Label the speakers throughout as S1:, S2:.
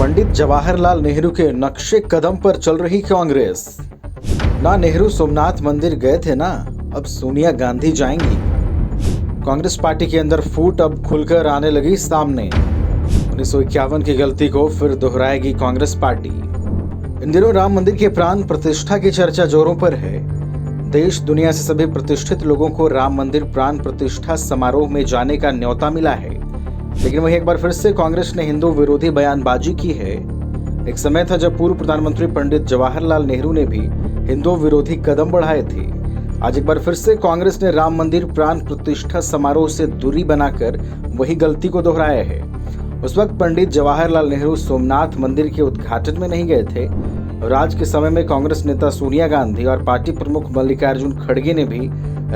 S1: पंडित जवाहरलाल नेहरू के नक्शे कदम पर चल रही कांग्रेस। ना नेहरू सोमनाथ मंदिर गए थे ना अब सोनिया गांधी जाएंगी। कांग्रेस पार्टी के अंदर फूट अब खुलकर आने लगी सामने। 1951 की गलती को फिर दोहराएगी कांग्रेस पार्टी। इन दिनों राम मंदिर के प्राण प्रतिष्ठा की चर्चा जोरों पर है। देश दुनिया से सभी प्रतिष्ठित लोगों को राम मंदिर प्राण प्रतिष्ठा समारोह में जाने का न्योता मिला है, लेकिन वहीं एक बार फिर से कांग्रेस ने हिंदू विरोधी बयानबाजी की है। एक समय था जब पूर्व प्रधानमंत्री पंडित जवाहरलाल नेहरू ने भी हिंदू विरोधी कदम बढ़ाए थे। आज एक बार फिर से कांग्रेस ने राम मंदिर प्राण प्रतिष्ठा समारोह से दूरी बनाकर वही गलती को दोहराया है। उस वक्त पंडित जवाहरलाल नेहरू सोमनाथ मंदिर के उद्घाटन में नहीं गए थे और आज के समय में कांग्रेस नेता सोनिया गांधी और पार्टी प्रमुख मल्लिकार्जुन खड़गे ने भी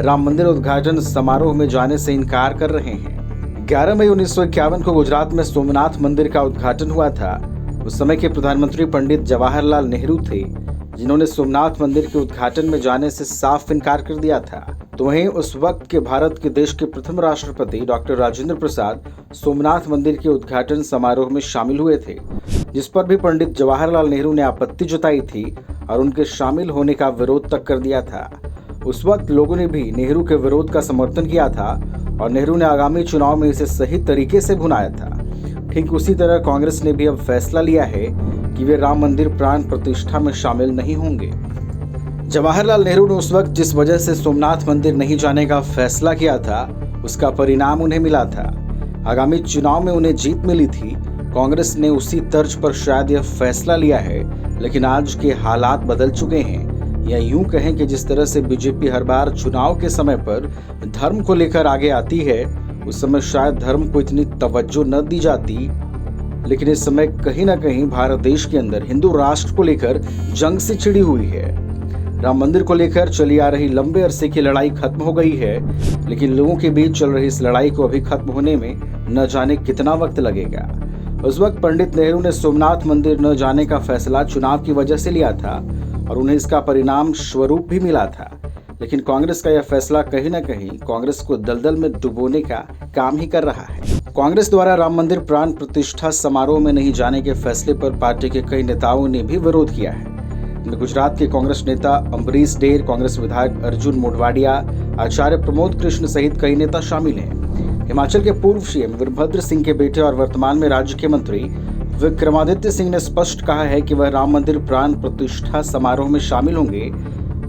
S1: राम मंदिर उद्घाटन समारोह में जाने से इनकार कर रहे हैं। 11 मई 1951 को गुजरात में सोमनाथ मंदिर का उद्घाटन हुआ था। उस समय के प्रधानमंत्री पंडित जवाहरलाल नेहरू थे, जिन्होंने सोमनाथ मंदिर के उद्घाटन में जाने से साफ इनकार कर दिया था। तो वहीं उस वक्त के भारत के देश के प्रथम राष्ट्रपति डॉक्टर राजेंद्र प्रसाद सोमनाथ मंदिर के उद्घाटन समारोह में शामिल हुए थे, जिस पर भी पंडित जवाहरलाल नेहरू ने आपत्ति जताई थी और उनके शामिल होने का विरोध तक कर दिया था। उस वक्त लोगों ने भी नेहरू के विरोध का समर्थन किया था और नेहरू ने आगामी चुनाव में इसे सही तरीके से भुनाया था। ठीक उसी तरह कांग्रेस ने भी अब फैसला लिया है कि वे राम मंदिर प्राण प्रतिष्ठा में शामिल नहीं होंगे। जवाहरलाल नेहरू ने उस वक्त जिस वजह से सोमनाथ मंदिर नहीं जाने का फैसला किया था, उसका परिणाम उन्हें मिला था। आगामी चुनाव में उन्हें जीत मिली थी। कांग्रेस ने उसी तर्ज पर शायद यह फैसला लिया है, लेकिन आज के हालात बदल चुके हैं। या यूं कहें कि जिस तरह से बीजेपी हर बार चुनाव के समय पर धर्म को लेकर आगे आती है, उस समय शायद धर्म को इतनी तवज्जो न दी जाती, लेकिन इस समय कहीं ना कहीं भारत देश के अंदर हिंदू राष्ट्र को लेकर जंग से छिड़ी हुई है। राम मंदिर को लेकर चली आ रही लंबे अरसे की लड़ाई खत्म हो गई है, लेकिन लोगों के बीच चल रही इस लड़ाई को अभी खत्म होने में न जाने कितना वक्त लगेगा। उस वक्त पंडित नेहरू ने सोमनाथ मंदिर न जाने का फैसला चुनाव की वजह से लिया था और उन्हें इसका परिणाम स्वरूप भी मिला था, लेकिन कांग्रेस का यह फैसला कहीं ना कहीं कांग्रेस को दलदल में डुबोने का काम ही कर रहा है। कांग्रेस द्वारा राम मंदिर प्राण प्रतिष्ठा समारोह में नहीं जाने के फैसले पर पार्टी के कई नेताओं ने भी विरोध किया है। इनमें गुजरात के कांग्रेस नेता अम्बरीश डेर, कांग्रेस विधायक अर्जुन मोढवाडिया, आचार्य प्रमोद कृष्ण सहित कई नेता शामिल हैं। हिमाचल के पूर्व सीएम वीरभद्र सिंह के बेटे और वर्तमान में राज्य के मंत्री विक्रमादित्य सिंह ने स्पष्ट कहा है कि वह राम मंदिर प्राण प्रतिष्ठा समारोह में शामिल होंगे।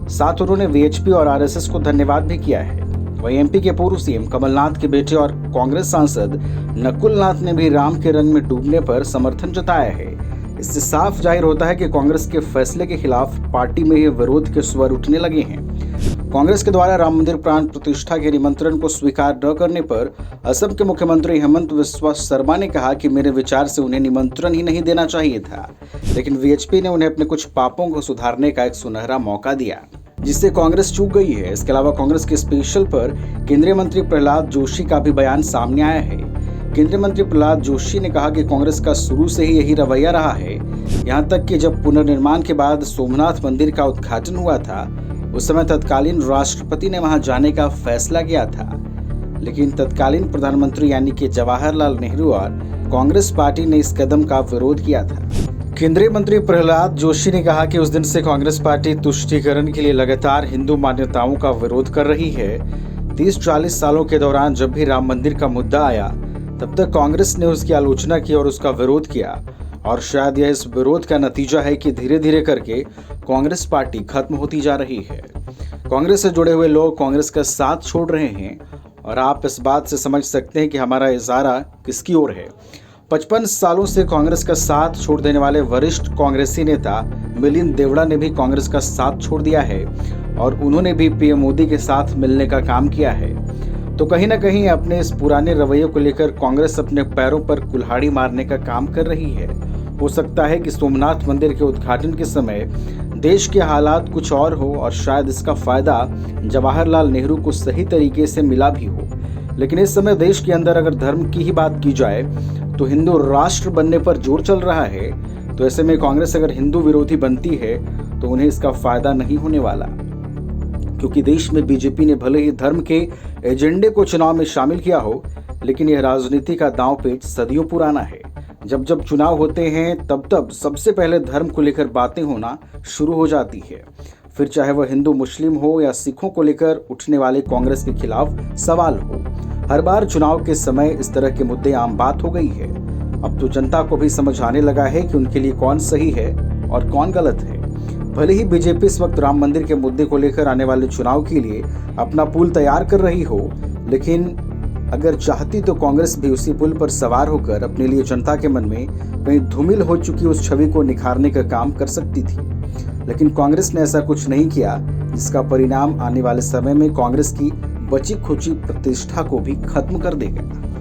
S1: साथ उन्होंने वीएचपी और आरएसएस को धन्यवाद भी किया है। वहीं एमपी के पूर्व सीएम कमलनाथ के बेटे और कांग्रेस सांसद नकुल नाथ ने भी राम के रंग में डूबने पर समर्थन जताया है। इससे साफ जाहिर होता है कि कांग्रेस के फैसले के खिलाफ पार्टी में ये विरोध के स्वर उठने लगे हैं। कांग्रेस के द्वारा राम मंदिर प्राण प्रतिष्ठा के निमंत्रण को स्वीकार न करने पर असम के मुख्यमंत्री हेमंत बिस्वा शर्मा ने कहा कि मेरे विचार से उन्हें निमंत्रण ही नहीं देना चाहिए था, लेकिन वीएचपी ने उन्हें अपने कुछ पापों को सुधारने का एक सुनहरा मौका दिया, जिससे कांग्रेस चूक गई है। इसके अलावा कांग्रेस के स्पेशल पर केंद्रीय मंत्री प्रहलाद जोशी का भी बयान सामने आया है। केंद्रीय मंत्री प्रहलाद जोशी ने कहा कि कांग्रेस का शुरू से ही यही रवैया रहा है। यहाँ तक कि जब पुनर्निर्माण के बाद सोमनाथ मंदिर का उद्घाटन हुआ था, उस समय तत्कालीन राष्ट्रपति ने वहां जाने का फैसला किया था, लेकिन तत्कालीन प्रधानमंत्री यानी कि जवाहरलाल नेहरू और कांग्रेस पार्टी ने इस कदम का विरोध किया था। केंद्रीय मंत्री प्रहलाद जोशी ने कहा कि उस दिन से कांग्रेस पार्टी तुष्टीकरण के लिए लगातार हिंदू मान्यताओं का विरोध कर रही है। 30-40 सालों के दौरान जब भी राम मंदिर का मुद्दा आया, तब तक कांग्रेस ने उसकी आलोचना की और उसका विरोध किया, और शायद यह इस विरोध का नतीजा है कि धीरे धीरे करके कांग्रेस पार्टी खत्म होती जा रही है। कांग्रेस से जुड़े हुए लोग कांग्रेस का साथ छोड़ रहे हैं और आप इस बात से समझ सकते हैं कि हमारा इशारा किसकी ओर है। 55 सालों से कांग्रेस का साथ छोड़ देने वाले वरिष्ठ कांग्रेसी नेता मिलिंद देवड़ा ने भी कांग्रेस का साथ छोड़ दिया है और उन्होंने भी पीएम मोदी के साथ मिलने का काम किया है। तो कहीं ना कहीं अपने इस पुराने रवैये को लेकर कांग्रेस अपने पैरों पर कुल्हाड़ी मारने का काम कर रही है। हो सकता है कि सोमनाथ मंदिर के उद्घाटन के समय देश के हालात कुछ और हो और शायद इसका फायदा जवाहरलाल नेहरू को सही तरीके से मिला भी हो, लेकिन इस समय देश के अंदर अगर धर्म की ही बात की जाए तो हिंदू राष्ट्र बनने पर जोर चल रहा है। तो ऐसे में कांग्रेस अगर हिंदू विरोधी बनती है तो उन्हें इसका फायदा नहीं होने वाला, क्योंकि देश में बीजेपी ने भले ही धर्म के एजेंडे को चुनाव में शामिल किया हो, लेकिन यह राजनीति का दांव पेच सदियों पुराना है, जब जब चुनाव होते हैं तब तब सबसे पहले धर्म को लेकर बातें होना शुरू हो जाती है। फिर चाहे वह हिंदू मुस्लिम हो या सिखों को लेकर उठने वाले कांग्रेस के खिलाफ सवाल हो, हर बार चुनाव के समय इस तरह के मुद्दे आम बात हो गई है। अब तो जनता को भी समझ आने लगा है कि उनके लिए कौन सही है और कौन गलत है। भले ही बीजेपी इस वक्त राम मंदिर के मुद्दे को लेकर आने वाले चुनाव के लिए अपना पुल तैयार कर रही हो, लेकिन अगर चाहती तो कांग्रेस भी उसी पुल पर सवार होकर अपने लिए जनता के मन में कहीं धूमिल हो चुकी उस छवि को निखारने का काम कर सकती थी। लेकिन कांग्रेस ने ऐसा कुछ नहीं किया, जिसका परिणाम आने वाले समय में कांग्रेस की बची खुची प्रतिष्ठा को भी खत्म कर देगा।